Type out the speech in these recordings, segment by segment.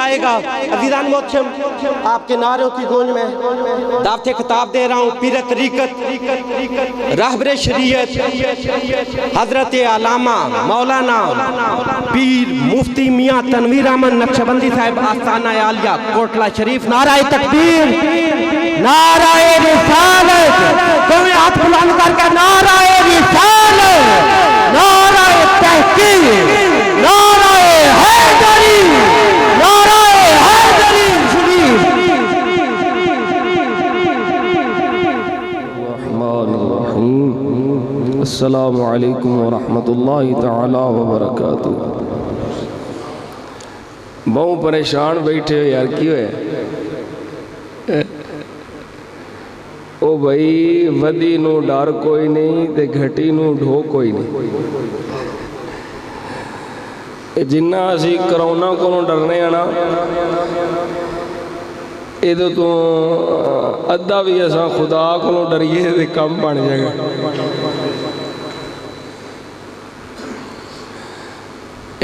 آئے گا۔ عزیزان محترم، آپ کے نعروں کی گونج میں دعوت خطاب دے رہا ہوں پیر طریقت راہبر شریعت حضرت علامہ مولانا پیر مفتی میاں تنویر احمد نقشبندی صاحب آستانہ عالیہ کوٹلہ شریف۔ نعرہ تکبیر، نعرہ رسالت، تمہیں ہاتھ بلند کر کے نعرہ رسالت، نعرہ تحقیق، نعرہ حیدری، نعرہ حیدری شریف۔ الرحمن الرحیم، السلام علیکم ورحمۃ اللہ تعالی وبرکاتہ۔ بہت پریشان بیٹھے ہو یار، کیوں ہے؟ او بھائی ودی نو ڈر کوئی نہیں تے گھٹی نو ڈھو کوئی نہیں۔ جنہ اسی کرونا کو ڈرنے آنا ادھو تو ادھا بھی ایسا خدا کو ڈریے تے کم بن جائے گا۔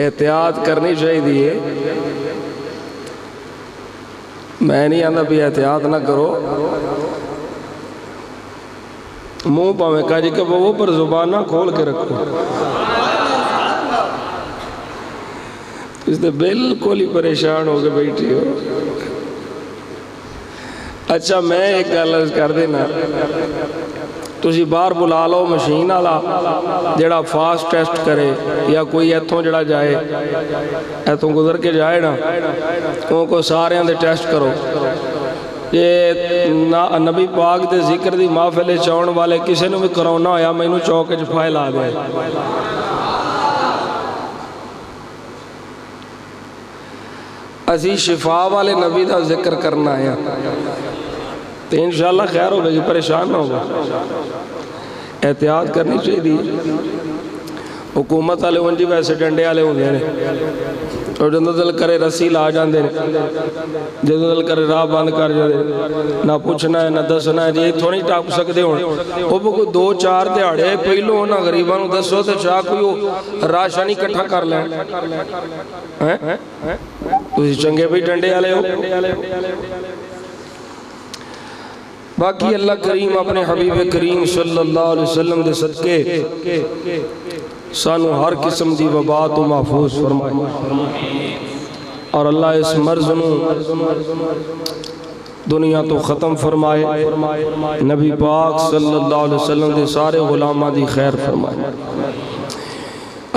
احتیاط کرنی چاہیے، میں نہیں آندہ بھی احتیاط نہ کرو، منہ پاویں کہا جی کہ وہ پر زبان نہ کھول کے رکھو۔ اس نے بالکل ہی پریشان ہو کے بیٹھی ہو۔ اچھا میں ایک گل کر دینا، تسی باہر بلا لو مشین والا جڑا فاسٹ ٹیسٹ کرے، یا کوئی ایتھوں جڑا جائے ایتھوں گزر کے جائے نا، ان کو سارے اندر ٹیسٹ کرو۔ یہ نبی پاک دے ذکر دی محفل چاؤن والے کسی نے بھی کرونا ہویا میں انہوں چوکے جفائے لا دے۔ اسی شفا والے نبی دا ذکر کرنا ہے تو انشاءاللہ خیر ہوگا جی، پریشان نہ ہوگا۔ احتیاط کرنی چاہیے۔ حکومت والے انجی ویسے ڈنڈے والے ہوندے نے، اور جدوں دل کرے رسی لا جاندے نے، جدوں دل کرے راہ بند کر جاندے نہ پوچھنا ہے نہ دسنا ہے جی تھوڑی ٹاپ سکتے ہونے۔ وہ کو 2-4 دیہاڑے پہلو نہ غریباں نوں دسو تے چاہ کوئی راشن اکٹھا کر لیں۔ تسی چنگے بھی ڈنڈے والے ہو۔ باقی اللہ کریم اپنے حبیب کریم صلی اللہ علیہ وسلم دے صدقے سانو ہر قسم دی وبا تو محفوظ فرمائے، اور اللہ اس مرض نو دنیا تو ختم فرمائے، نبی پاک صلی اللہ علیہ وسلم دے سارے غلامہ دی خیر فرمائے۔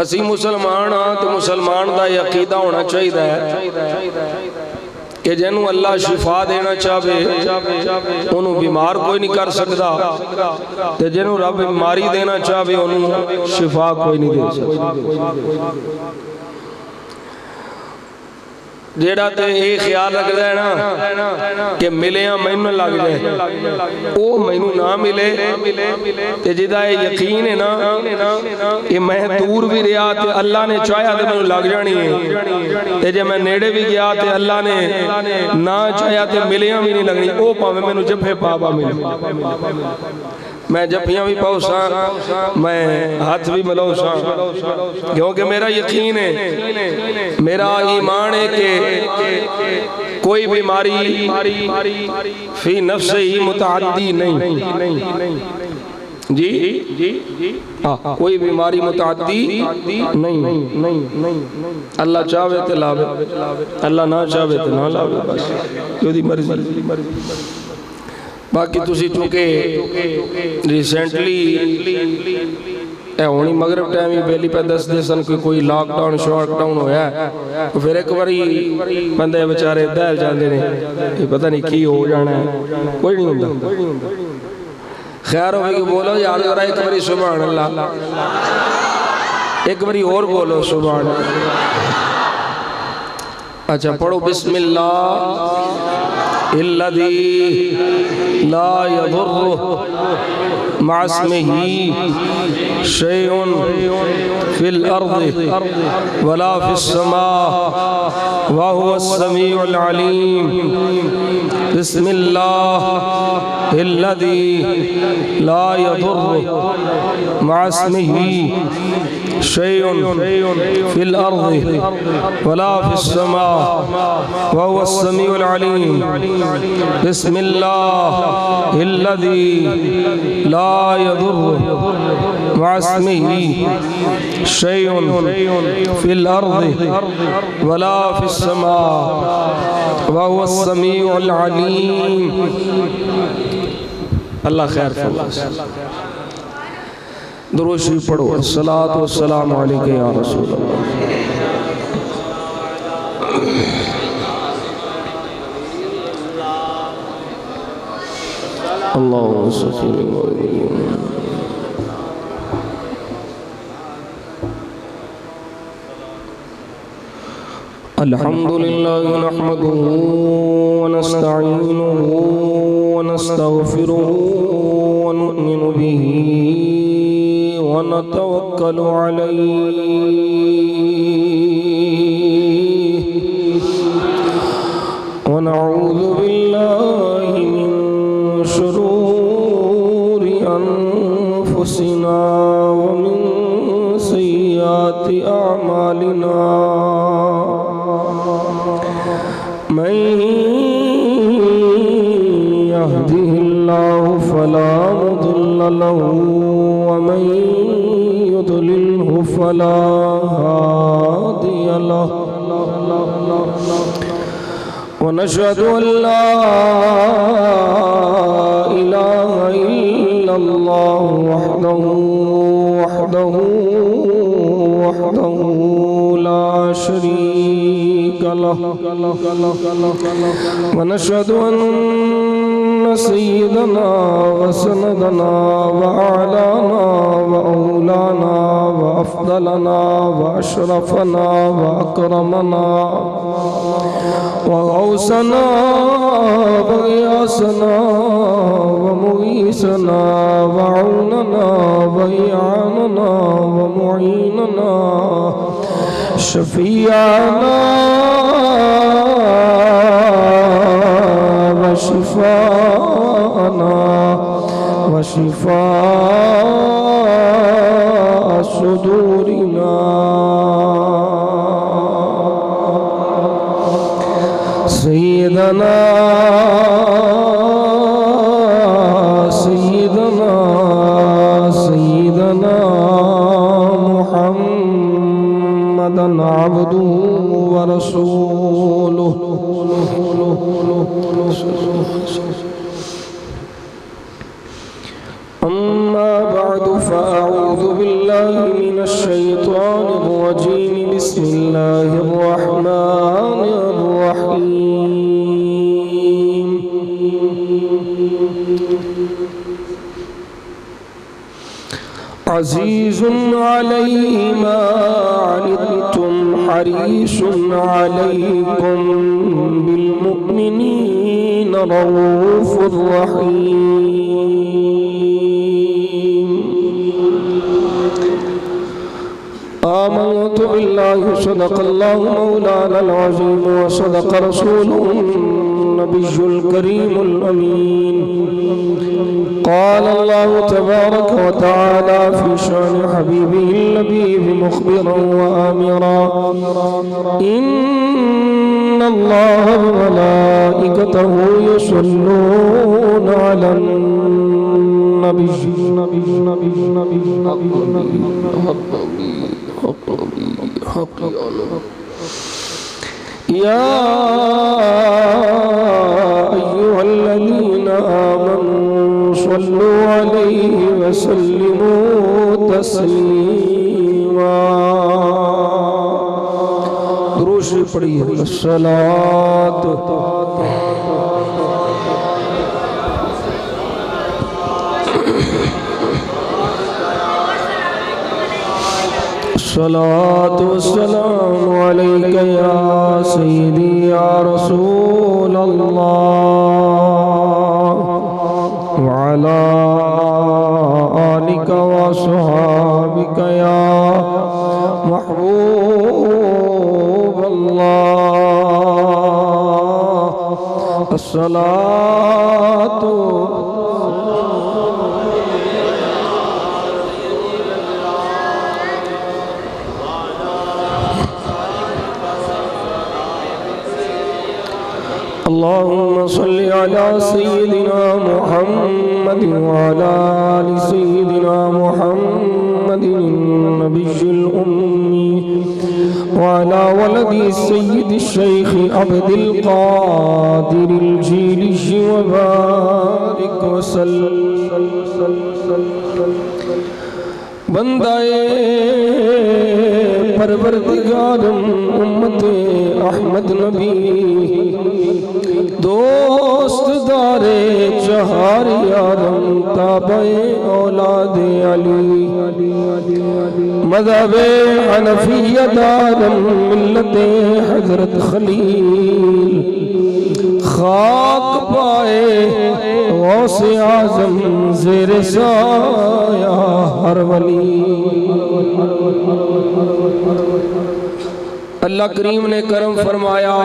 اسی مسلمان ہاں تو مسلمان دا یہ عقیدہ ہونا چاہیے ہے کہ جنہوں اللہ شفا دینا چاہے انہوں بیمار کوئی نہیں کر سکتا، تے جنہوں رب بیماری دینا چاہے انہوں شفا کوئی نہیں دے سکتا۔ جیڑا تے یہ خیال رکھ دے نا کہ ملیاں مینوں لگ جائے، او مینوں نہ ملے، تے جدا یقین ہے نا کہ میں دور بھی رہا تے اللہ نے چاہیا تے مینوں لگ جانی ہے، تے جے میں نیڑے بھی گیا تے اللہ نے نہ چاہیا تے ملیاں بھی نہیں لگنی، او پاویں مینوں جفے پاپا ملے، میں جفیاں بھی پاؤ سا، میں ہاتھ بھی ملاؤ سا، کیونکہ میرا یقین ہے، میرا ایمان ہے کہ کوئی بیماری فی نفس ہی متعدی نہیں، جی کوئی بیماری متعدی نہیں، اللہ چاہوے تے لاوے، اللہ نہ چاہوے تے نہ لاوے، بس جو دی مرضی۔ باقی تسی چونکہ ریسنٹلی اے ہونی مغرب ٹائمی پہلی پہ دس سن کوئی لاک ڈاؤن شارک ڈاؤن ہویا ہے، تو پھر ایک باری بندے بچارے دہل جاندے نے، یہ پتہ نہیں کی ہو جانا ہے، کوئی نہیں ہوندہ۔ خیر ہوئے کہ بولو یاد ہو رہا ہے ایک باری سبحان اللہ، ایک باری اور بولو سبحان اللہ۔ اچھا پڑھو بسم اللہ الذی لا یضر مع اسمہ شیء فی الارض ولا فی السماء وهو السمیع العلیم۔ بسم اللہ الذی لا یضر مع اسمہ شيء في الأرض ولا في السماء وهو السميع العليم بسم الله الذي لا يضر مع اسمه شيء في الأرض ولا في السماء وهو السميع العليم. اللہ خیر فرمائے. درود شریف پڑھو. الصلاۃ والسلام علیک یا رسول اللہ. اللہم صل وسلم. الحمد لله نحمده ونستعينه ونستغفره ونؤمن به ونتوكل عليه ونعوذ بالله من شرور أنفسنا ومن سيئات أعمالنا من يهده الله فلا مضل له ومن يضلله فلا هادي له ونشهد أن لا إله إلا الله وحده لا شريك له ونشهد أن سيدنا وسندنا وأعلانا وأولانا وأفضلنا وأشرفنا وأكرمنا وغوثنا وغياثنا ومغيثنا وعوننا وإعاننا ومعيننا شفيعنا وشفاءنا وشفاء صدورنا سيدنا محمدا عبده ورسوله أما بعد فأعوذ بالله من الشيطان الرجيم بسم الله الرحمن الرحيم عزيز عليه ما عنتم حريص عليكم بالمؤمنين رؤوف رحيم. آمنت بالله صدق الله مولانا العظيم وصدق رسوله النبي الكريم الأمين. قال الله تبارك وتعالى في شان حبيبه اللبيب مخبرا وآمرا إن الله وملائكته يصلون على النبي يا أيها الذين آمنوا صلوا عليه وسلموا تسليما. درود شریف پڑھیے. الصلاۃ الصلاة والسلام عليك يا سيدي يا رسول الله وعلى آلك وصحابك يا محبوب الله. الصلاة اللهم صل على سيدنا محمد وعلى آل سيدنا محمد النبي الأمي وعلى ولد السيد الشيخ عبد القادر الجيلي وبارك وسلم بندائے پروردگارم امت احمد نبی دوست دار چہار یارم تابع اولاد علی مذہب حنفیہ دارم ملت حضرت خلیل خاک پائے غوث اعظم زیر سایہ ہر ولی اللہ کریم نے کرم فرمایا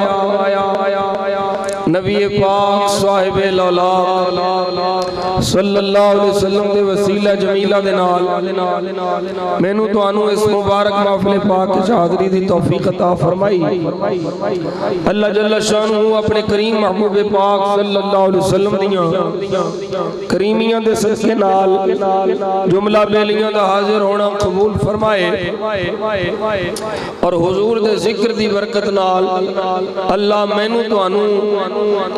نبی پاک صاحب الاولاق صلی اللہ علیہ وسلم دے وسیلہ جمیلہ دے نال میں نو تو آنو اس مبارک محفل پاک حاضری دی توفیق عطا فرمائی اللہ جل شانہ اپنے کریم محبوب پاک صلی اللہ علیہ وسلم دیاں کریمیاں دے صدقے نال جملہ بیلیاں دا حاضر ہونا قبول فرمائے اور حضور دے ذکر دی برکت نال اللہ میں نو تو آنو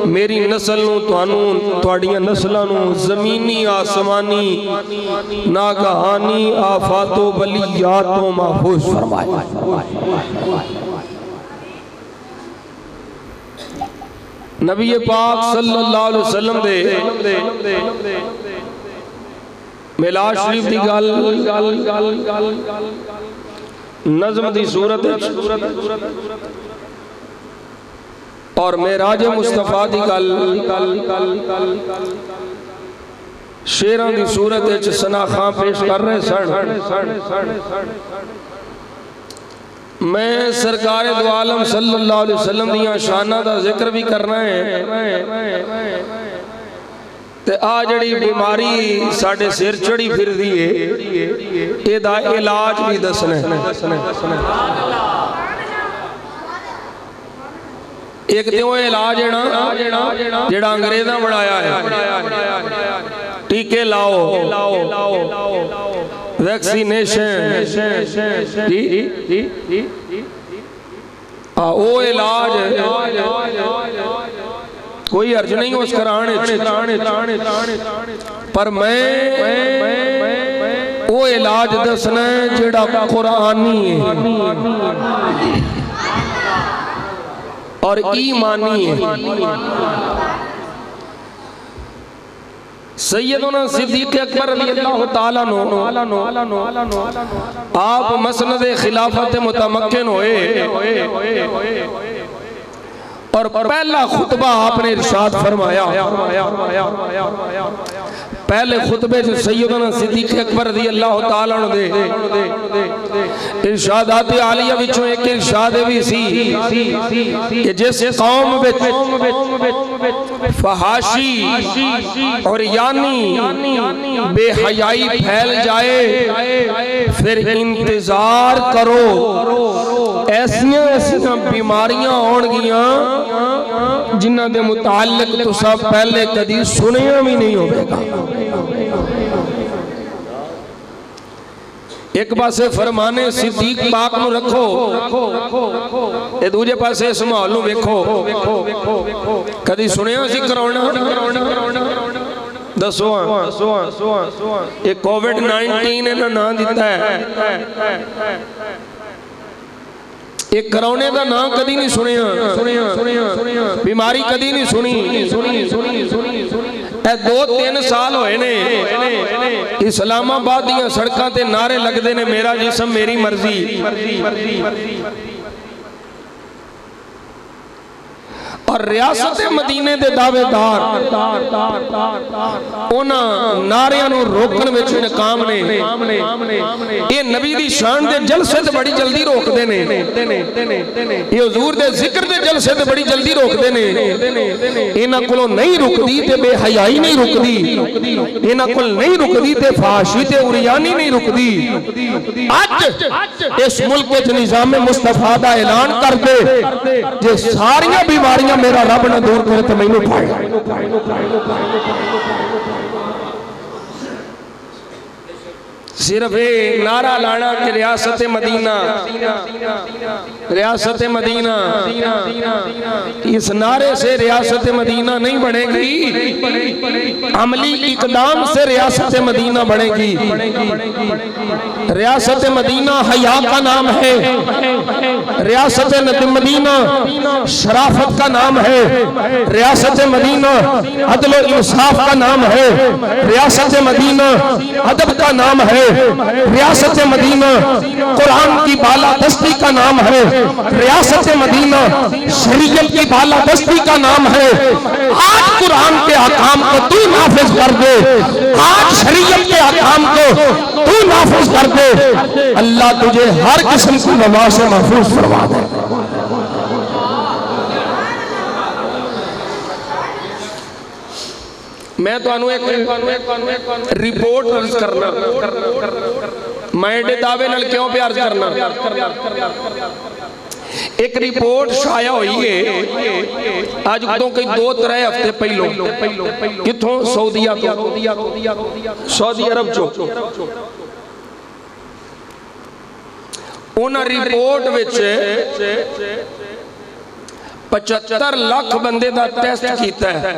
میری نسل نو تو آنو توڑیاں نسلہ نو زمینی آسمانی ناگہانی آفات و بلیات و محفوظ فرمائے نبی پاک صلی اللہ علیہ وسلم دے میلاد شریف دی گل نظم دی صورت اور معراج مصطفیٰ دی گل شیران دی صورت سنا خان پیش کر رہے سن میں سرکار دو عالم صلی اللہ علیہ وسلم دیاں شانہ دا ذکر بھی کرنا ہے تے آ جڑی بیماری ساڑھے سر چڑی پھر دیئے اے دا علاج بھی دسنے ایک دیوں علاج ہے نا جڑا انگریزاں بڑھایا ہے ٹیکے لاؤ ویکسینیشن او علاج کوئی عرض نہیں اس کرانے پر میں وہ علاج دسنا ہے جڑا قرآنی ہے اور ایمانی ہے سیدنا صدیق اکبر رضی اللہ تعالیٰ آپ مسند خلافت متمکن ہوئے اور پہلا خطبہ آپ نے ارشاد فرمایا پہلے خطبے جو سیدنا صدیق اکبر رضی اللہ تعالیٰ عنہ دے ارشادات عالیہ وچوں ایک ارشاد بھی سی کہ جس قوم فحاشی اور یعنی بے حیائی پھیل جائے پھر انتظار کرو ایسیاں بیماریاں ہون گیاں جنہ دے متعلق تو سب پہلے کدی سنیا بھی نہیں ہوئے گا ایک پاسے فرمانے صدیق پاک نو رکھو اے دوجے پاسے اس محل نو ویکھو کدی سنیا سی کرونا دسو یہ کووڈ-19 نے نام دیتا ہے ایک کرونے دا نام کدی نہیں سنیا بیماری کدی نہیں سنی اے 2-3 سال ہوئے نے اسلام آباد دیاں سڑکاں تے نعرے لگ دے نے میرا جسم میری مرضی اور ریاست مدینے دے دعوے دار اونا ناریاں نو روکن وچ ناکام نے یہ نبی دی شان دے جلسے تے بڑی جلدی روک دے نے یہ حضور دے ذکر دے جلسے تے بڑی جلدی روک دے نے انہاں کولوں نہیں رکدی تے بے حیائی نہیں رکدی انہاں کول نہیں رکدی تے فحاشی تے عریانی نہیں رکدی اج اس ملک وچ نظام مصطفیٰ دا اعلان کر دے جے ساریاں بیماریاں گا میرا رب نہ دور کرے تو مینوں پڑھ صرف نعرہ لانا کہ ریاست مدینہ ریاست مدینہ، اس نعرے سے ریاست مدینہ نہیں بنے گی، عملی اقدام سے ریاست مدینہ بنے گی۔ ریاست مدینہ حیا کا نام ہے، ریاست مدینہ شرافت کا نام ہے، ریاست مدینہ عدل و انصاف کا نام ہے، ریاست مدینہ ادب کا نام ہے، ریاست مدینہ قرآن کی بالادستی کا نام ہے، ریاست مدینہ شریعت کی بالادستی کا نام ہے۔ آج قرآن کے احکام کو تو نافذ کر دے، آج شریعت کے احکام کو تو نافذ کر دے، اللہ تجھے ہر قسم کی وبا سے محفوظ فرما دے۔ میں تو انہوں ایک ریپورٹ عرض کرنا، میں ایڈے دعوے نل کیوں پہ عرض کرنا، ایک ریپورٹ شائع ہوئی ہے آج کتوں کئی 2-3 ہفتے پہلو، کتوں سعودیہ تو سعودی عرب چو انہا ریپورٹ وچے 75 لاکھ بندے دا ٹیسٹ کیتا ہے۔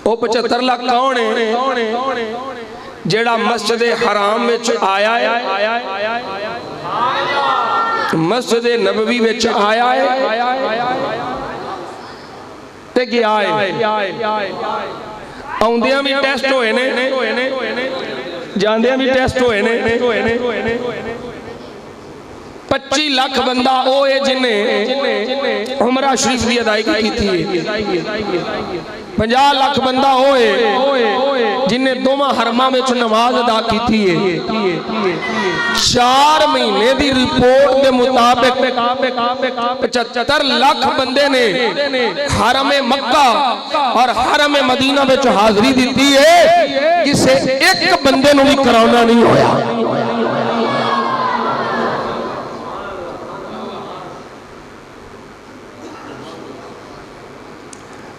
وہ 75 لاکھ کون ہے جیڑا مسجد حرام وچ آیا ہے، مسجد نبوی وچ آیا ہے تے گیا ہے، آؤندیاں بھی ٹیسٹ ہوئے نے، جاندیاں بھی ٹیسٹ ہوئے نے۔ 25 لاکھ بندہ اوے جنہیں عمرہ شریف دی ادائیگی کی تھی، 50 لاکھ بندہ ہوئے جنہیں دوما حرمہ میں نماز ادا کی تھی۔ 4 مہینے دی ریپورٹ دے مطابق 75 لاکھ بندے نے حرم مکہ اور حرم مدینہ میں حاضری دیتی ہے، کسے ایک بندے نو بھی کرونا نہیں ہویا۔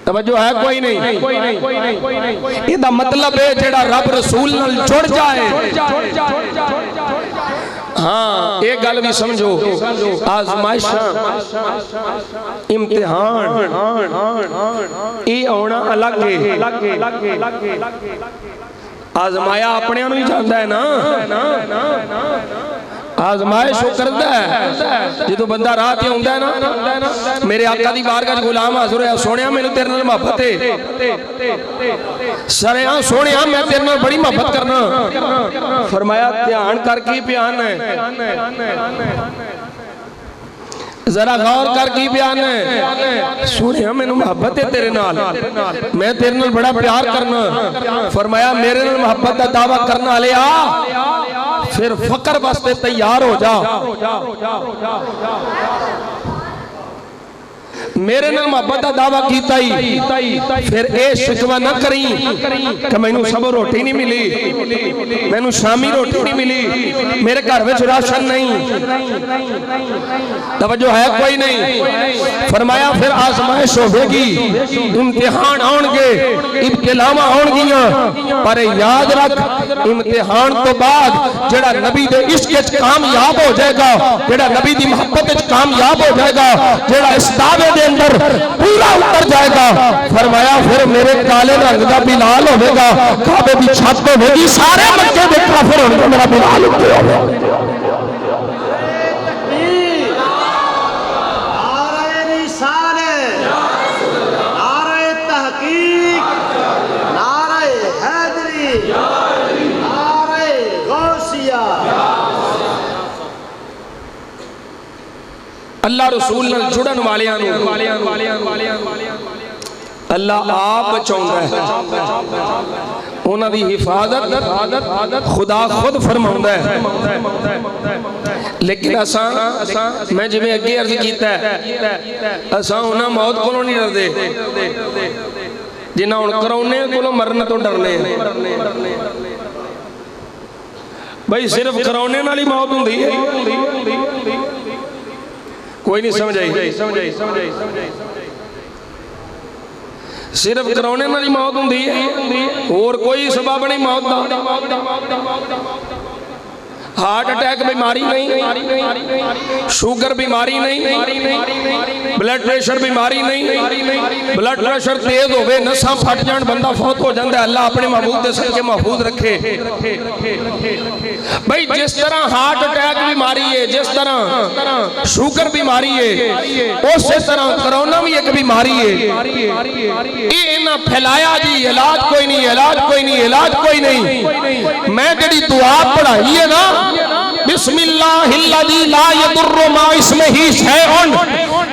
توجہ ہے کوئی نہیں؟ یہ دا مطلب ہے جیڑا رب رسول نال جڑ جائے۔ ہاں ایک گل بھی سمجھو، آزمائشاں امتحان یہ ہونا الگ ہے۔ آزمایا اپنے انہوں ہی جانتا ہے نا، آزمائش ہو کردہ ہے جدو بندہ رات ہی ہوندہ ہے نا۔ میرے آقا دی بارگاہ غلام حضور ہے، سونیا میں نے تیرے نال محبت ہے، سرے ہاں سونیا میں تیرے نال بڑی محبت کرنا۔ فرمایا دھیان کر کی بیان ہے، ذرا غور کر کی بیان ہے، سونیا میں نے محبت ہے تیرے نال، میں تیرے نال بڑا پیار کرنا۔ فرمایا میرے نال محبت دا دعویٰ کرنا لے آ، پھر فقر بستے تیار ہو جا، میرے نال محبت دا دعویٰ کیتا ہی، پھر اے شکوہ نہ کریں کہ میں نو صبح روٹی نہیں ملی، میں نو شامی روٹی نہیں ملی، میرے گھر میں راشن نہیں۔ توجہ ہے کوئی نہیں؟ فرمایا پھر آزمائش ہوگے گی، امتحان آن گے، ابتلاواں آن گیاں، پر یاد رکھ امتحان تو بعد جڑا نبی دے عشق وچ کامیاب ہو جائے گا، جڑا نبی دی محبت وچ کامیاب ہو جائے گا، جڑا اس دعوے دے اندر پورا اتر جائے گا، فرمایا پھر میرے کالے رنگ دا بلال ہوئے گا، کعبے بھی چھت ہوئے گی، سارے مکے دے کافر ہوئے گا، میرا بلال اترے ہوئے گا۔ اللہ رسول نال جڑن والیاں اللہ آپ بچاؤں ہے، انہاں دی حفاظت خدا خود فرماؤں ہے۔ لیکن اساں میں جی میں اگے عرض کیتا ہے، اساں انہاں موت کو نہیں ڈر دے جنہاں ان کرونے کو مرنا تو ڈرنے بھائی، صرف کرونے نالی موت ہوں دی ہے، کوئی نہیں سمجھ آئی صرف کرونے نال موت ہوندی ہے اور کوئی سبب نہیں موت دا ہارٹ اٹیک بیماری نہیں شوگر بیماری نہیں بلڈ پریشر بیماری نہیں بلڈ پریشر تیز ہوئے نساں پھٹ جان بندہ فوت ہو جاندہ ہے اللہ اپنے محبوب دے صدقے محفوظ رکھے بھئی جس طرح ہارٹ اٹیک بیماری ہے جس طرح شوگر بیماری ہے اسی طرح کرونا بھی ایک بیماری ہے یہ نہ پھیلایا جی علاج کوئی نہیں علاج کوئی نہیں علاج کوئی نہیں میں جڑی دعا پڑھائی ہے نا بسم اللہ الذی لا یضر مع اسمہ شیء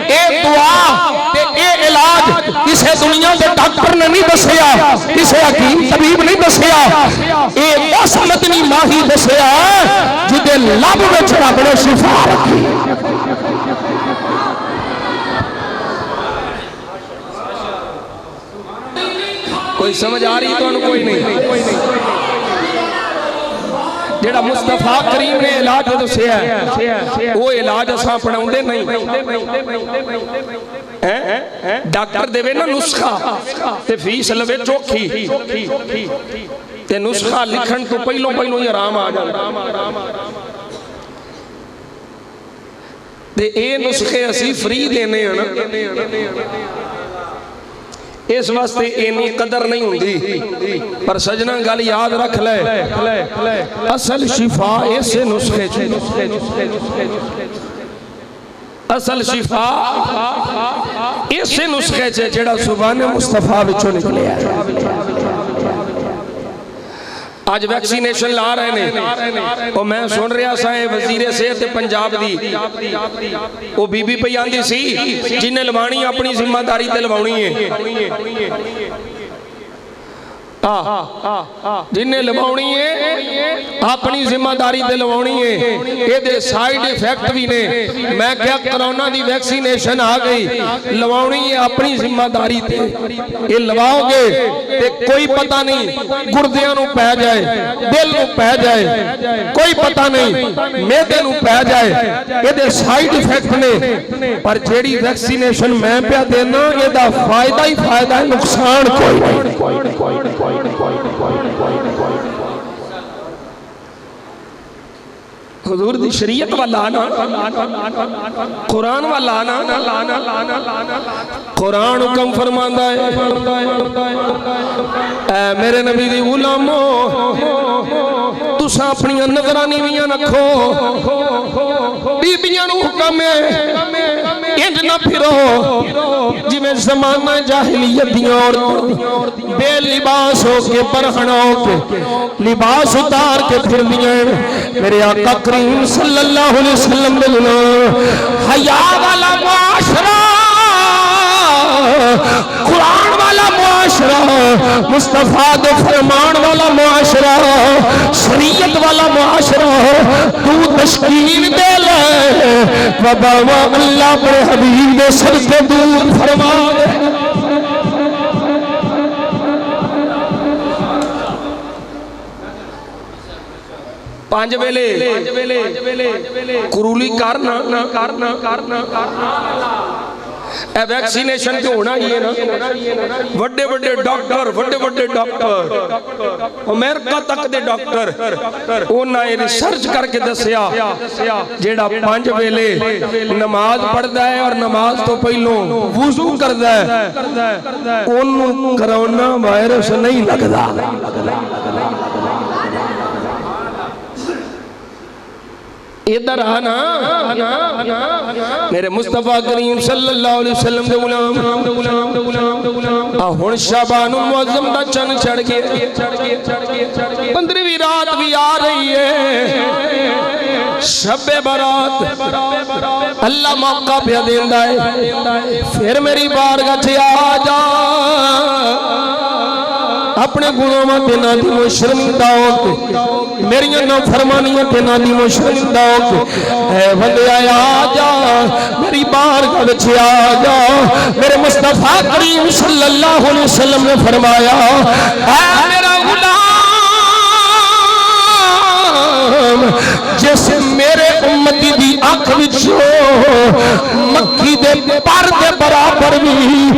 اے دعا تے اے علاج کسے دنیا دے ڈاکٹر نے نہیں دسیا کسے حکیم طبیب نہیں دسیا اے اس مدنی ماہی دسیا جدے لب وچ رب نے شفا رکھی کوئی سمجھ آ رہی تو کوئی نہیں جیڑا مصطفیٰ کریم نے علاج دسیا ہے وہ علاج اساں پڑھاؤندے نہیں ڈاکٹر دے نا نسخہ تے فیس لوے چوکھی تے نسخہ لکھن تو پہلوں ہی آرام آ جائے تے اے نسخے اسی فری دینے ہیں نا اس واسطے اینی قدر نہیں ہوندی پر سجنہ گل یاد رکھ لے اصل شفا ایسے نسخے اصل شفا ایسے نسخے جڑا زبان مصطفیٰ وچوں نکلے آج ویکسینیشن لا رہے ہیں اور میں سن رہا سا وزیر صحت پنجاب دی وہ بی بی پہ آندی سی جنہیں لوانی اپنی ذمہ داری تے لوانی ہے جنہیں لوانی ہے اپنی ذمہ داری تے لوانی ہے یہ دے سائیڈ ایفیکٹ بھی نے میں کیا کرونا دی ویکسینیشن آ گئی لوانی ہے اپنی ذمہ داری تے یہ لواؤ گے تے کوئی پتہ نہیں گردیاں نو پہ جائے دل نو پہ جائے کوئی پتہ نہیں میدے نو پہ جائے یہ دے سائیڈ ایفیکٹ نے پر جیڑی ویکسینیشن میں پہ دینا یہ دا فائدہ ہی فائدہ ہے نقصان کوئی نہیں حضور دی شریعت والا آنا قرآن والا آنا قرآن حکم فرماندہ ہے اے میرے نبی دی غلامو تساں اپنی نگرانی بھی رکھو بی بیاں نو حکم ہے انج نہ پھرو جی میں زمانہ جاہلیت دی عورت بے لباس ہو کے برہن ہو کے لباس اتار کے پھر دیاں میرے آقا کریم صلی اللہ علیہ وسلم نے حیاء والا معاشرہ قرآن والا معاشرہ مصطفیٰ دے فرمان والا معاشرہ شریعت والا معاشرہ تو تشکیل دے لے وباوا اللہ پر حبیب دے صدقے دور فرما دے پانچ ویلے قرولی کرنا اے ویکسینیشن کے ہونا ہی ہے نا وڈے ڈاکٹر امریکہ تک دے ڈاکٹر انہاں یہ ریسرچ کر کے دسیا جیڑا پانچ ویلے نماز پڑھدا ہے اور نماز تو پہلوں وضو کردا ہے انہوں کرونا وائرس نہیں لگدا ادھر آنا میرے مصطفیٰ کریم صلی اللہ علیہ وسلم دے غلام ہن شعبان معظم دا چن چڑھ گئے 15ویں رات بھی آ رہی ہے شب برات اللہ موقع پہ دیندا ہے پھر میری بارگاہ چ آ جا اپنے گناہاں تے نادم و شرمندہ ہو کے میری نافرمانیاں تے نادم و شرمندہ ہو کے اے بندے آ جا میری بارگاہ وچ آ جا میرے مصطفیٰ کریم صلی اللہ علیہ وسلم نے فرمایا اے میرا غلام جس میرے امتی دی آنکھ اکھ وچوں مکھی دے پر دے برابر بھی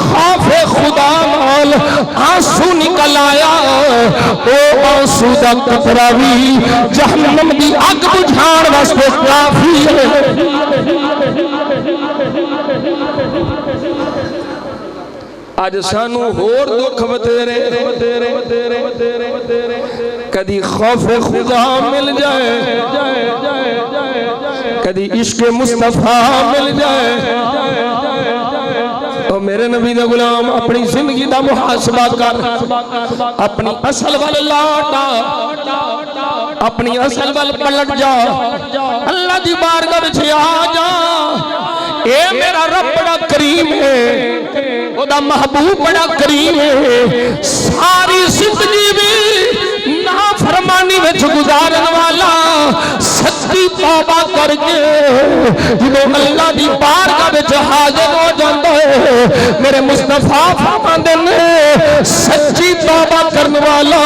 خوف خدا نال آنسو نکل آیا او آنسو دا قطرہ بھی جہنم دی اگ بجھان واسطے کافی ہے آج سانو ہور دکھ بتیرے کدی خوف خدا مل جائے کدی عشق مصطفیٰ مل جائے تو میرے نبی دا غلام اپنی زندگی دا محاسبہ کر اپنی اصل وال لاٹا اپنی اصل وال پلٹ جا اللہ دی بارگاہ وچ آ جا اے میرا رب بڑا کریم ہے او دا محبوب بڑا کریم ہے ساری زندگی بھی نافرمانی وچ گزارن والا سچی توبہ کر کے جدوں اللہ دی بارگاہ وچ حاضر ہو جاندا ہے میرے مصطفیٰ فرماندے نے سچی توبہ کرن والا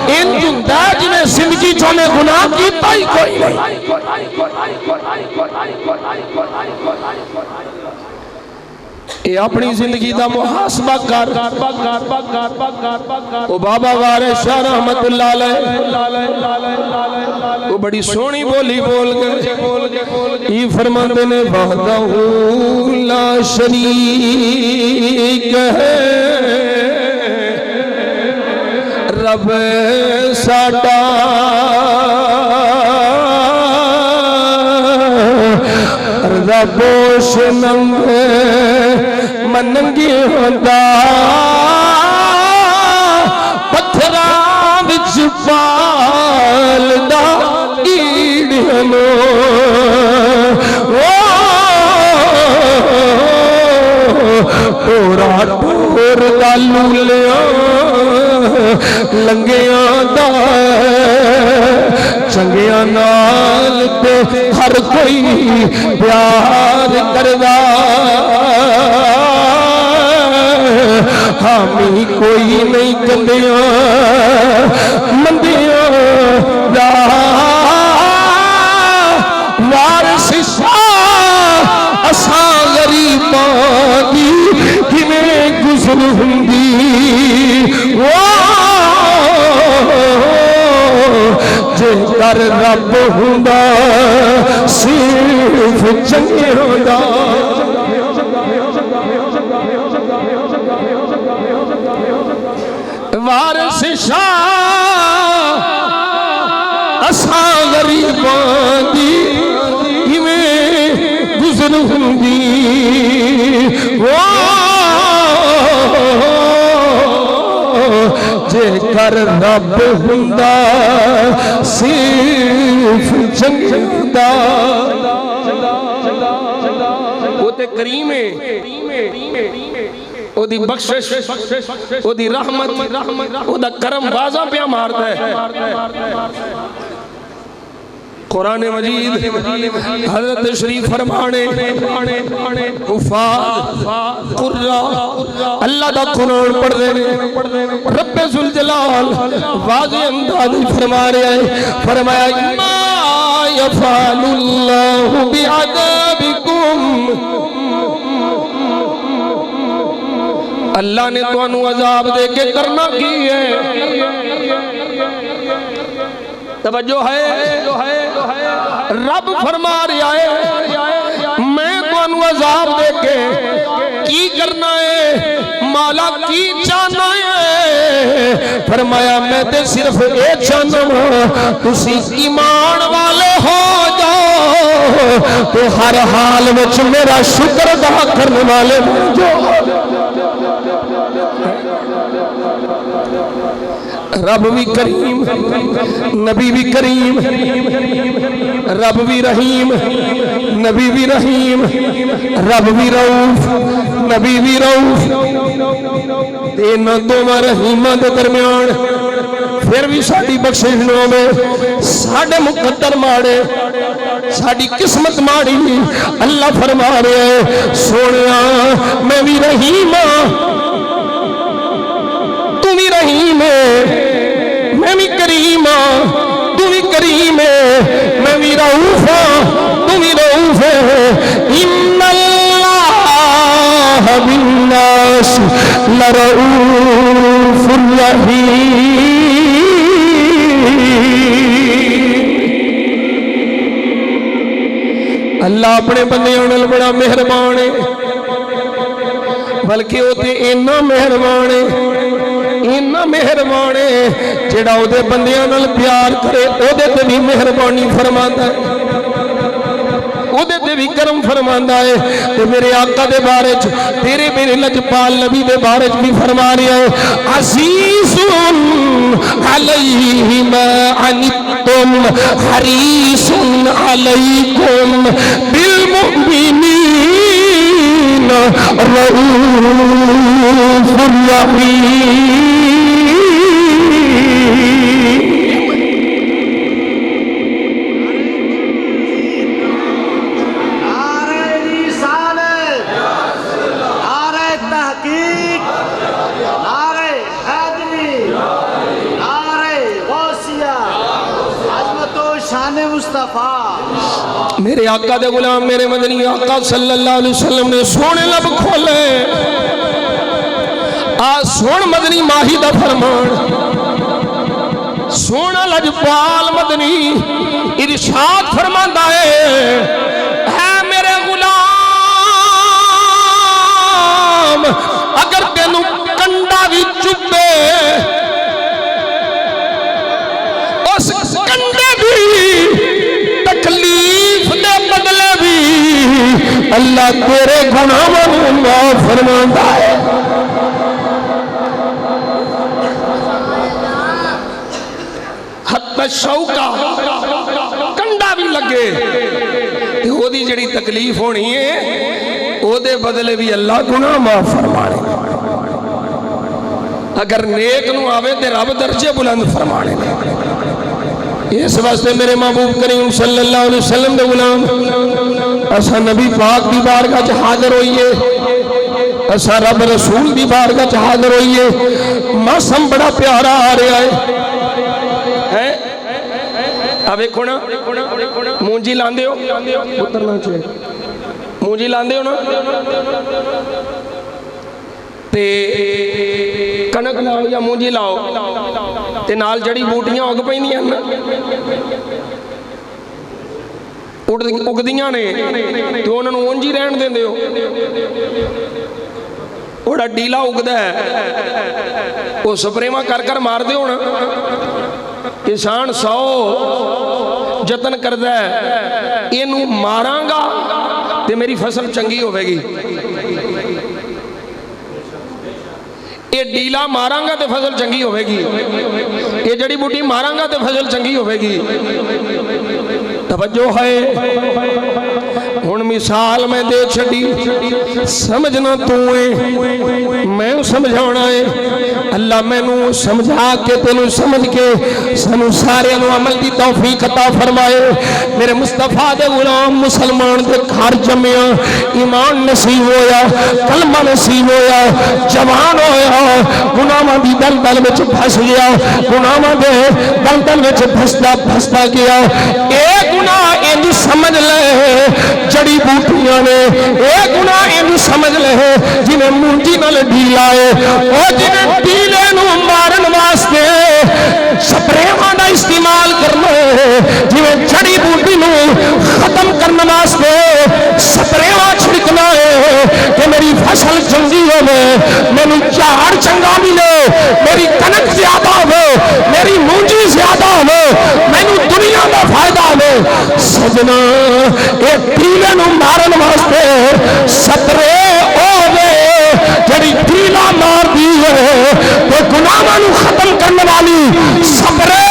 ان ہوندا جویں زندگی چ نے گناہ کیتا ہی کوئی نہیں اے اپنی زندگی دا محاسبہ کر او بابا وارث شاہ رحمت اللہ علیہ وہ بڑی سونی بولی بول گئے یہ فرماندے نے وحدہ لا شریک ہے رب ساڈا ربوش ننگے مننگی ہوندا پتھراں وچ پالدا ایڑیاں پورا ٹور دا لولیاں لنگیاں دا چنگیاں نال تے ہر کوئی پیار کردا حامی کوئی نہیں کندیاں مندیاں دا وارث شاہ اساں غریباں دی کیویں گزر ہوندی جے کر رب ہوندا صرف چنگے ہوندا وارث شاہ اساں غریباں دی ایویں گزر ہوندی جے کر رب ہوندا صرف چنگے ہوندا وہ تے کریم ہے او دی بخشش او دی رحمت او دا کرم بازاں پہ مارتا ہے قرآن مجید حضرت شریف فرمانے حفاظ قرآ اللہ دا قرآن پڑھ دینے رب ذوالجلال واضح انداز فرما رہے ہیں فرمایا ما یفعل اللہ بعذابکم اللہ نے تو انو عذاب دے کے کرنا کی ہے توجہ ہے رب فرما رہا ہے میں تو انو عذاب دے کے کی کرنا ہے مولا کی چاہنا ہے فرمایا میں تے صرف ایک چاہنا ہوں تسی ایمان والے ہو جاؤ تو ہر حال میں میرا شکر ادا کرنے والے ہو جاؤ رب بھی کریم نبی بھی کریم رب بھی رحیم نبی بھی رحیم رب بھی رؤوف نبی بھی رؤوف ان دونوں رحیماں دے درمیان پھر بھی ساڈی بخشش نہ ہوے ساڈے مقدر ماڑے ساڈی قسمت ماڑی اللہ فرما رہے ہیں سونیا میں بھی رحیم ہاں تو بھی رحیم ہے میں بھی کریم ہاں تو بھی کریم ہے میں بھی رؤوف ہاں تو بھی ان اللہ بالناس لرؤوف رحیم۔ اللہ اپنے بندیاں نال بڑا مہربان ہے، بلکہ وہ تے اینا مہربان ہے، اینا مہربان ہے، جڑا او دے بندیاں نال پیار کرے او دے تے بھی مہربانی فرماندا ہے، او دے تے بھی کرم فرماندا ہے۔ تے میرے آقا دے بارے چ تیرے میرے لجپال نبی دے بارے چ بھی فرما رہا ہے عزیز علیہ ما عنتم حریص علیکم بالمؤمنین رؤوف رحیم۔ میرے آقا دے غلام میرے مدنی آقا صلی اللہ علیہ وسلم نے سونے لب کھولے، سون مدنی ماہی دا فرمان، سونا لجپال مدنی ارشاد فرماندا ہے اے میرے غلام اگر تینوں کنڈا بھی چبے اس کنڈے بھی تکلیف دے بدلے بھی اللہ تیرے گناہوں کو معاف فرماندا ہے۔ حتی شوکا کنڈا بھی لگے تے او دی جڑی تکلیف ہونی ہے او دے بدلے بھی اللہ گناہ معاف فرمانے، اگر نیک نو آوے تے رب درجے بلند فرمانے۔ اس واسطے میرے محبوب کریم صلی اللہ علیہ وسلم دے غلام اسا نبی پاک دی بارگاہ چ حاضر ہوئیے، اسا رب رسول دی بارگاہ چ حاضر ہوئیے، موسم بڑا پیارا آ رہا ہے۔ اب ایک ہونا مونجی لاندے ہو اترنا چاہیے، مونجی لاندے ہو نا تے کنک لاؤ یا مونجی لاؤ تے نال جڑی بوٹیاں اگ پیندیاں نا اگدیاں نے تو انہوں نے اونجی رہن دیندے ہو، اوڑا ڈیلا اگدا ہے وہ سپریما کر کر مار دے ہونا، کسان 100 جتن کردہ ہے اینو ماراں گا تے میری فصل چنگی ہوئے گی، یہ ڈیلا ماراں گا تے فصل چنگی ہوئے گی، یہ جڑی بوٹی ماراں گا تے فصل چنگی ہوئے گی۔ توجہ ہے ہن مثال میں دے چھڑی سمجھنا تو ہے میں سمجھانا ہے، اللہ میں نو سمجھا کے تینو سمجھ کے سنو سارے نو عمل دی توفیق عطا فرمائے۔ میرے مصطفیٰ دے غلام مسلمان دے گھر جمعیا، ایمان نصیب ہویا، کلمہ نصیب ہویا، جوان ہویا، گناہاں دی دلدل وچ پھس گیا، گناہاں دے دلدل وچ پھستا گیا۔ ایک گناہ انج سمجھ لے جڑی بوٹیاں نے، ایک گناہ انج سمجھ لے جنہیں مونجی نال ڈیلا ہے، اور جنہیں ڈیلے نو مارن واسطے سپریواں دا استعمال کرنا ہے، جنہیں جڑی بوٹی نو ختم کرنے واسطے سپریواں چھڑکنا ہے کہ میری فصل چنگی ہوئے، میری جھاڑ چنگا ملے، میری کنک زیادہ ہو، میری مونجی زیادہ ہو، مینو دنیا دا فائدہ ہو۔ سجنا ایک ڈیلے نو مارن واسطے سپرے ہوئے جڑی ڈیلا مار دی ہے تو گناہاں نو ختم کرنے والی سپرے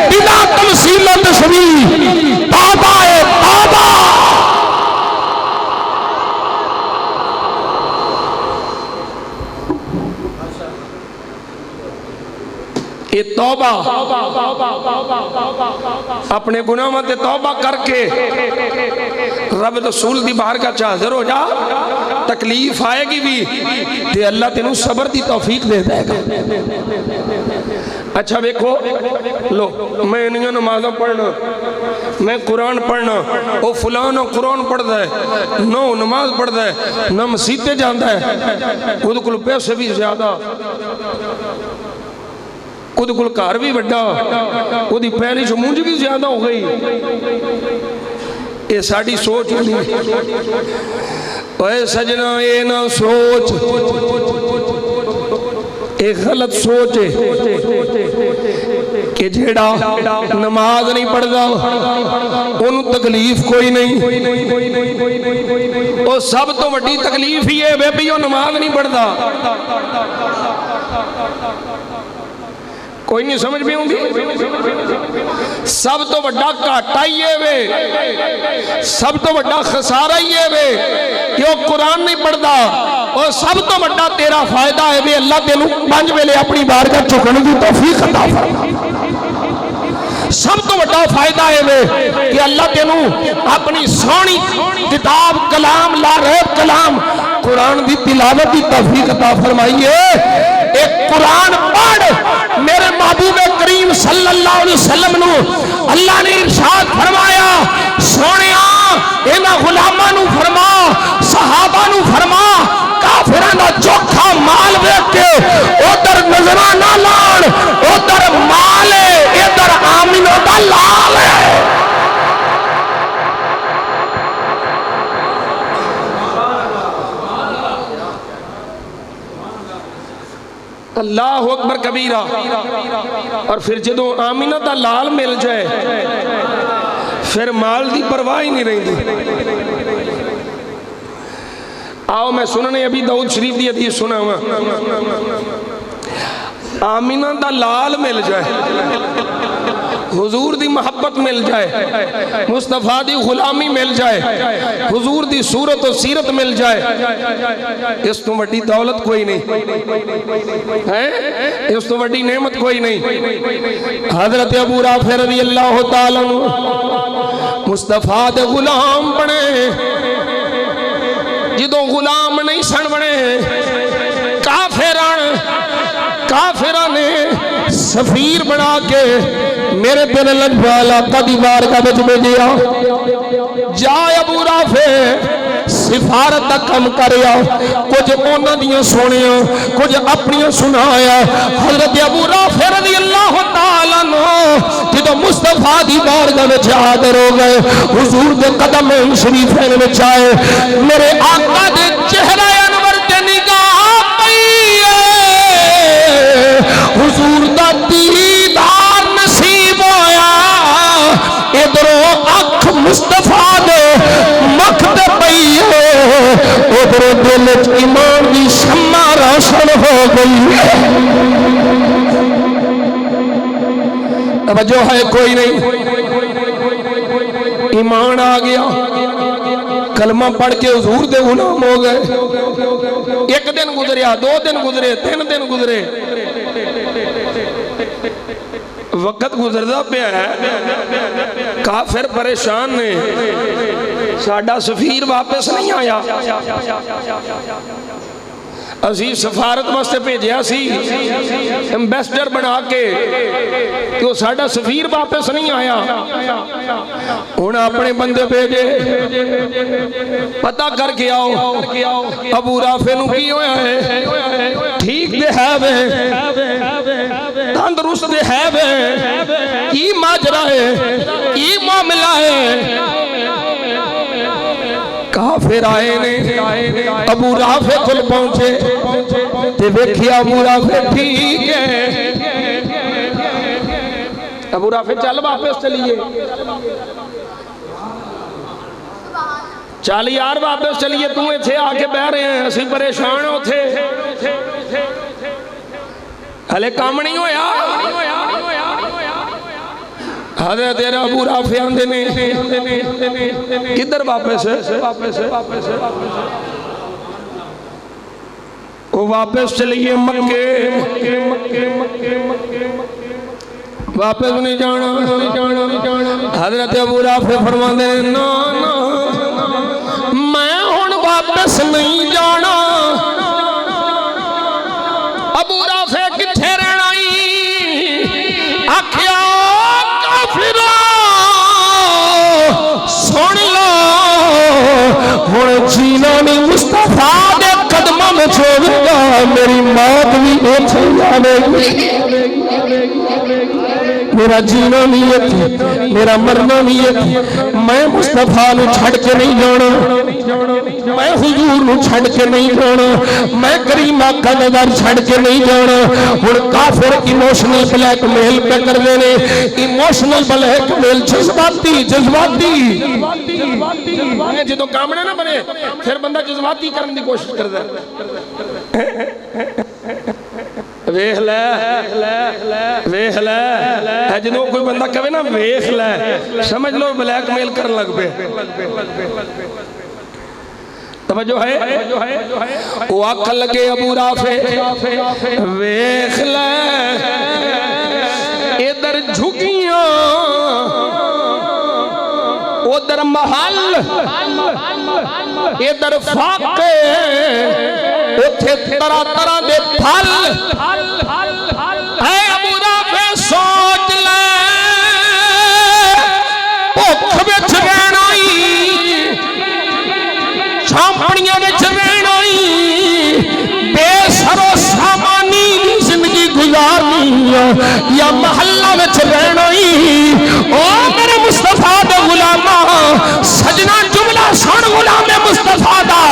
بلا تمثیل و تشبیہ توبہ ہے توبہ۔ یہ توبہ اپنے گناہوں تے توبہ کر کے رب رسول دی بارگاہ چ حاضر ہو جا، تکلیف آئے گی بھی تے اللہ تینوں صبر دی توفیق دے دے گا۔ اچھا ویکھو لو میں انہیں نمازہ پڑھنا میں قرآن پڑھنا او فلانا قرآن پڑھتا ہے نو نماز پڑھتا ہے نہ مسیتے جاندہ ہے خود کل پیسے بھی زیادہ خود کل کار بھی بڑھا خود ہی پہلی شمونج بھی زیادہ ہو گئی یہ ساڑھی سوچ نہیں اے سجنہ اے نہ سوچ ایک غلط سوچ ہے کہ جیڑا نماز نہیں پڑھدا انہوں تکلیف کوئی نہیں اور سب تو وڈی تکلیف ہی ہے بے بھی وہ نماز نہیں پڑھدا کوئی نہیں سمجھ بھی ہوں گی سب تو بڑا کاٹا ہی ہے وے سب تو بڑا خسارہ ہی ہے وے کہ وہ قرآن نہیں پڑھدا اور سب تو بڑا تیرا فائدہ ہے وے اللہ تینوں 5 ویلے اپنی بارگاہ چکنے کی توفیق عطا فرما سب تو بڑا فائدہ ہے وے کہ اللہ تینوں اپنی سونی کتاب کلام لا ریب کلام قرآن دی تلاوت دی توفیق عطا فرمائیے ایک قرآن پڑھ میرے محبوب کریم صلی اللہ علیہ وسلم نو اللہ نے ارشاد فرمایا سونیا اینا غلامہ نو فرما صحابہ نو فرما کافران دا چوکھا مال بیک کے ادھر نظرانہ لان ادھر مال ہے ادھر آمینہ دا لال ہے اللہ اکبر کبیرہ اور پھر جدو آمینہ دا لال مل جائے پھر مال دی پرواہ ہی نہیں رہی دی آؤ میں سننے ابھی داؤد شریف دی حدیث سنا ہوا آمینہ دا لال مل جائے حضور دی محبت مل جائے مصطفیٰ دی غلامی مل جائے حضور دی صورت و سیرت مل جائے اس تو بڑی دولت کوئی نہیں ہے اس تو بڑی نعمت کوئی نہیں حضرت ابو رافع رضی اللہ تعالیٰ مصطفیٰ دے غلام بنے جدو غلام نہیں سن بنے کافران نے سفیر بنا کے میرے پہ لجبال آقا دی بارگاہ وچ بھیجیا جا ابو رافع سفارت دا کم کریا کچھ انہاں دیاں سنیا کچھ اپنیاں سنایا حضرت ابو رافع رضی اللہ تعالیٰ عنہ جدو مصطفیٰ دی بارگاہ وچ حاضر ہو گئے حضور دے قدم شریفین وچ آئے میرے آقا دے چہرہ انور تے نگاہ پئی حضور دا دیدار نصیب ہویا ادھروں اکھ مصطفیٰ دے مکھ پئی ادھروں دل ایمان دی شمع روشن ہو گئی توجہ ہے کوئی نہیں ایمان آ گیا کلمہ پڑھ کے حضور دے غلام ہو گئے ایک دن گزریا 2 دن گزرے 3 دن گزرے وقت گزردہ پہ ہے کافر پریشان نے ساڑھا سفیر واپس نہیں آیا عزیز سفارت واسطے بھیجیا سی ایمبیسڈر بنا کے تو ساڑھا سفیر واپس نہیں آیا انہاں اپنے بندے بھیجے پتہ کر کے آؤ ابو رافع نو کی ہویا ہے ٹھیک دے ہے وے تندرست دے ہے وے کی ماجرہ ہے کی معاملہ ہے کافر آئے نے ابو رافع کل پہنچے تے دیکھیا ابو رافع ٹھیک ہے ابو رافع چل واپس چلیے چل یار واپس چلیے تمہیں تھے آکے بہ رہے ہیں اسی پریشان ہو تھے ہلے کام نہیں ہویا حضرت تیرا ابو رافع آندے نے کدھر واپس ہے وہ واپس چلیے مکے واپس نہیں جانا حضرت ابو رافع فرماندے نے نا میں ہن واپس نہیں جانا ابو رافع کتھے رہنا جینا نہیں مصطفیٰ دے قدموں میں چھوڑے گا میری موت بھی ایتھے آوے گی میرا جینا نہیں ہے میرا مرنا نہیں ہے میں مصطفیٰ نو چھڑ کے نہیں جانا میں حضور نو چھڑ کے نہیں جانا میں کریم آقا دا در چھڑ کے نہیں جانا ہن کافر ایموشنل بلیک میل پہ کر دینے ایموشنل بلیک میل جذباتی جدو کامنے نہ بنے پھر بندہ جذباتی کرنے دی کوشش کر دے ویخ لے جنہوں کوئی بندہ کہے نا ویخ لے سمجھ لو بلیک میل کرن لگ پہ توجہ ہے وہ آقا لگے ابو رافع ویخ لے ادھر جھکیاں ادھر محل ادھر فاقے اتھے طرح طرح دے پھل اے ابو رافع سوچ لے بھوک وچ رہنا چھاپڑیاں وچ رہنا بے سر و سامانی زندگی گزارنی یا محلہ وچ رہنا او میرے مصطفیٰ دے غلامہ سجنہ جملہ سن غلام مصطفیٰ دا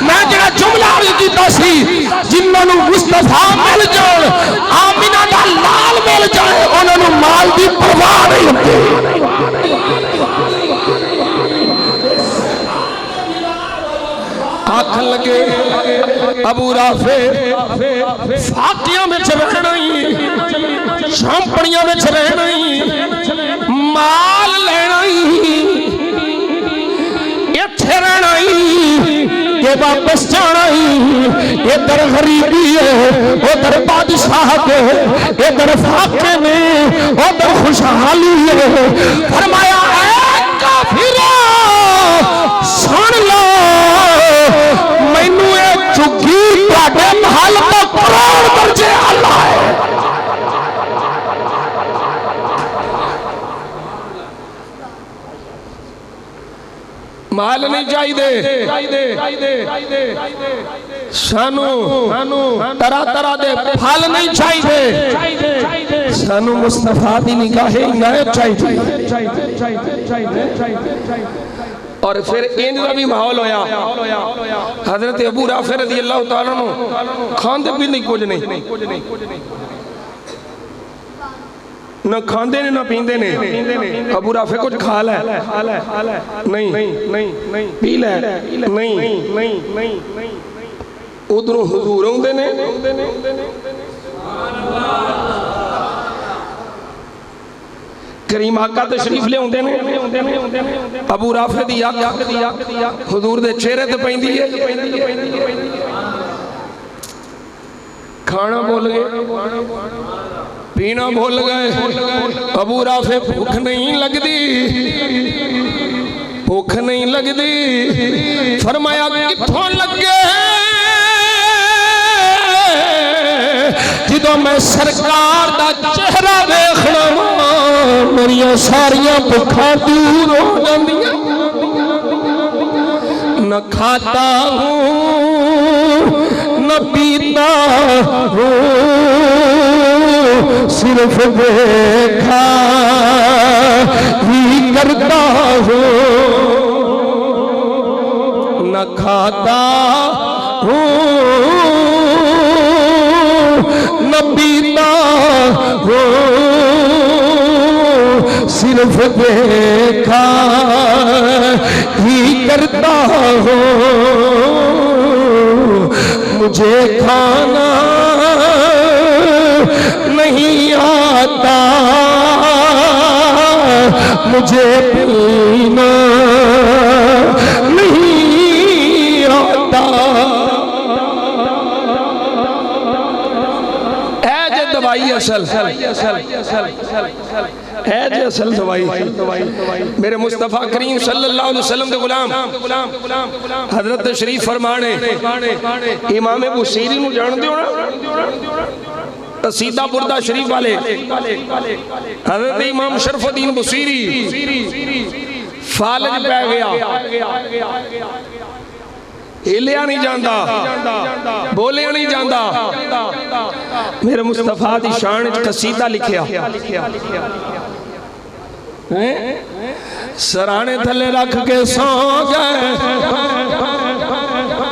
میں جڑا جملہ عرض کیتا سی جنہاں نو مصطفیٰ مل جان آمینہ دا لال مل جائے انہاں نو مال دی پرواہ نہیں ہوتی آکھن لگے ابو رافع فاقیاں میں رہنا چھامپڑیاں میں رہنا مال لینا اتھے رہنا یہ واپس جانا ادھر غریبی ہے ادھر بادشاہ ہے ادھر فاقے میں ادھر خوشحالی ہے فرمایا اے کافرہ سن لو مینو ایک چگی تواڈے محل تو کروڑ درجے اللہ ہے مال نہیں چاہیے سانو طرح طرح دے پھل نہیں چاہیے سانو مصطفیٰ دی نگاہ عنایت چاہیے اور پھر انجا بھی ماحول ہویا حضرت ابو رافع رضی اللہ تعالیٰ عنہ کھاندے بھی نہیں کچھ نہیں نہ کھاندے نے نہ پیندے نے ابو رافع کچھ کھا لے نہیں پی لے نہیں ادھروں حضور ہوندے نے کریم آقا تشریف لے ہوندے نے ابو رافع دی حضور دے چہرے تے پیندی ہے کھانا بھول گئے پینا بھول گئے ابو رافع بھوک نہیں لگدی فرمایا کتھوں لگے جدوں میں سرکار دا چہرہ دیکھنا میریاں ساریاں بھوکاں دور ہو جاندیاں نہ کھاتا ہوں نہ پیتا ہوں صرف دیکھا ہی کرتا ہوں نہ کھاتا ہوں نہ پیتا ہوں صرف دیکھا ہی کرتا ہوں مجھے کھانا نہیں آتا مجھے پینا نہیں آتا اے جے دوائی اصل اے جے اصل دوائی میرے مصطفیٰ کریم صلی اللہ علیہ وسلم دے غلام حضرت شریف فرمانے امام بصیری نو جان دیو نا قصیدہ بردہ شریف والے حضرت امام شرف الدین بصیری فالج پہ گیا ہلیا نہیں جاندا بولیا نہیں جاندا میرے مصطفیٰ دی شان وچ قصیدہ لکھیا سرانے تھلے رکھ کے سو گئے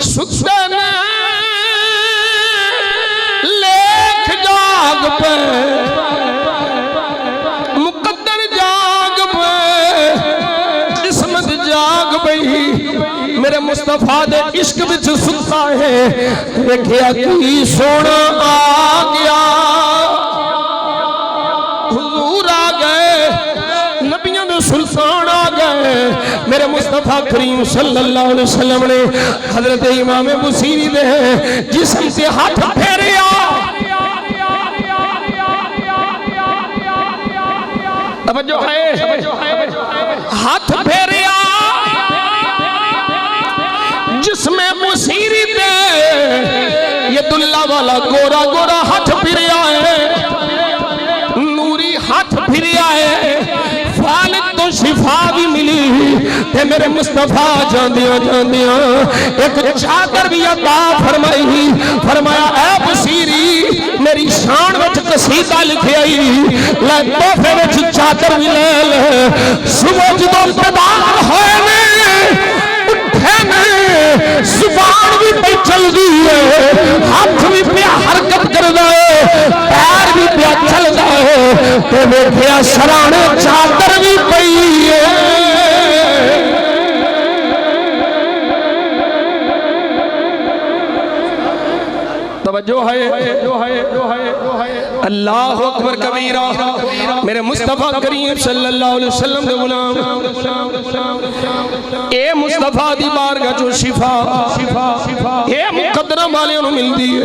سکتے نے لیکھ جاگ پہ مقدر جاگ پہ قسمت جاگ پئی میرے مصطفیٰ دے عشق وچ ستا ہے دیکھیا کی سونا آ گیا حضور آ گئے نبیوں دے سلطان آ گئے میرے مصطفیٰ کریم صلی اللہ علیہ وسلم نے حضرت امام بصیری دے جسم سے ہاتھ پھیریا توجہ ہے ہاتھ پھیریا جسم بصیری دے یہ دلہ والا گورا گورا ہاتھ پھریا ہے نوری ہاتھ پھریا ہے فالق تو شفا بھی ملی تے میرے مصطفیٰ جاندیاں جاندیاں ایک چادر بھی عطا فرمائی فرمایا اے بصیری میری شان وچ قصیدہ لکھے آئی لے تحفے وچ چادر بھی لے لے صبح جدوں بیدار ہوئے نے اٹھے نے زبان بھی پہ چل دی ہے ہاتھ بھی پہ حرکت کر دائے پیر بھی پہ چل دائے تو دیکھیا سرانے چادر بھی پئی ہے توجہ ہے اللہ اکبر کبیرہ میرے مصطفیٰ کریم صلی اللہ علیہ وسلم دے غلام اے مصطفیٰ دی بارگاہ جو شفا اے مقدرہ والیاں نو مل دی ہے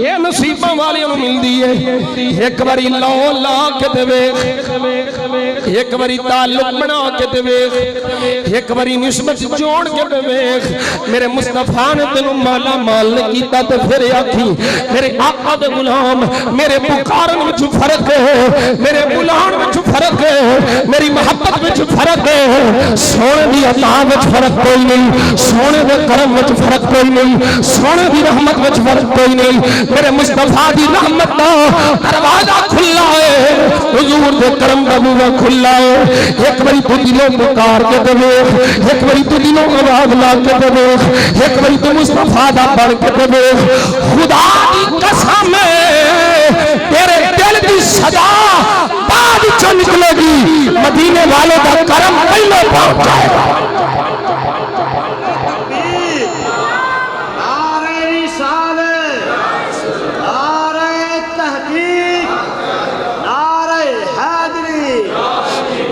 اے نصیبہ والیاں نو مل دی ہے ایک باری لا کے دے ویکھ ایک باری تعلق بنا کے دے ویکھ ایک باری نسبت جوڑ کے دے ویکھ میرے مصطفیٰ نے تینوں مالا مال نے کیتا تے پھر آکھی میرے آقا دے غلام میرے پکارن وچ فرق ہے میرے بلان وچ فرق ہے میری محبت وچ فرق ہے سونے دی عطا وچ فرق کوئی نہیں سونے دے کرم وچ فرق کوئی نہیں سونے دی رحمت وچ فرق کوئی نہیں میرے مصطفیٰ دی رحمت دا دروازہ کھلا ہے حضور دے کرم دا بوہا کھلا ہے ایک باری تو دلوں پکار کے دے ویکھ ایک باری تو دلوں آواز لا کے دے ویکھ ایک باری تو مصطفیٰ دا پڑھ کے دے ویکھ خدا دی قسم تیرے دل دی صدا بعد چو نکلے گی مدینے والے دا کرم پہلے پہنچ جائے گا نعرہ رسالت نعرہ تحقیق نعرہ حیدری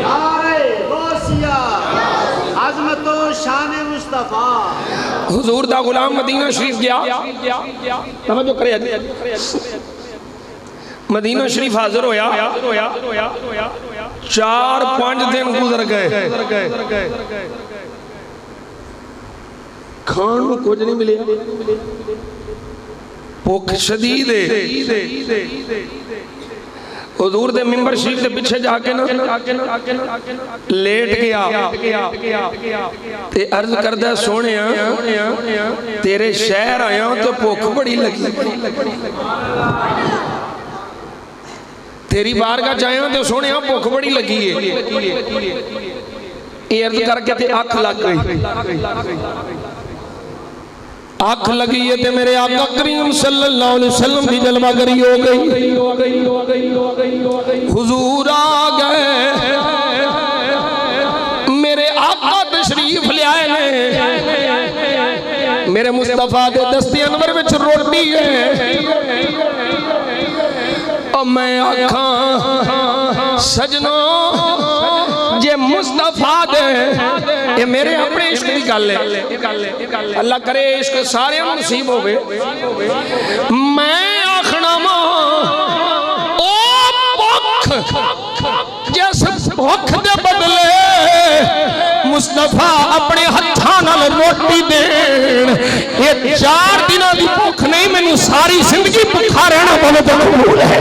نعرہ غوثیہ عظمت و شان مصطفیٰ حضور دا غلام مدینہ شریف گیا توجہ کرے مدینہ شریف حاضر ہویا 4-5 دن گزر گئے کھان کو کچھ نہیں ملے بھوک شدید ہے حضور دے منبر شریف دے پیچھے جا کے نا لیٹ گیا تے عرض کردہ سونے تیرے شہر آیا تو بھوک بڑی لگی تیری بارگاہ جایا تو سونے بھوک بڑی لگی ہے یہ عرض کر کے تے آنکھ لگ گئی آنکھ لگی ہے تے میرے آقا کریم صلی اللہ علیہ وسلم کی جلوہ گری ہو گئی حضور آ گئے میرے آقا تشریف لے آئے میرے مصطفیٰ دے دستی انور وچ روٹی ہے اور میں آکھاں سجنوں جے مصطفیٰ دے یہ میرے اپنے عشق کی گل ہے اللہ کرے عشق سارے نصیب ہو گئے میں آخنا ماں او بھوک جیسے بھوک دے بدلے مصطفیٰ اپنے ہتھانا روٹی دین یہ 4 دنوں دی بھوک نہیں میں نے ساری زندگی بھوکا رہنا بہت قبول ہے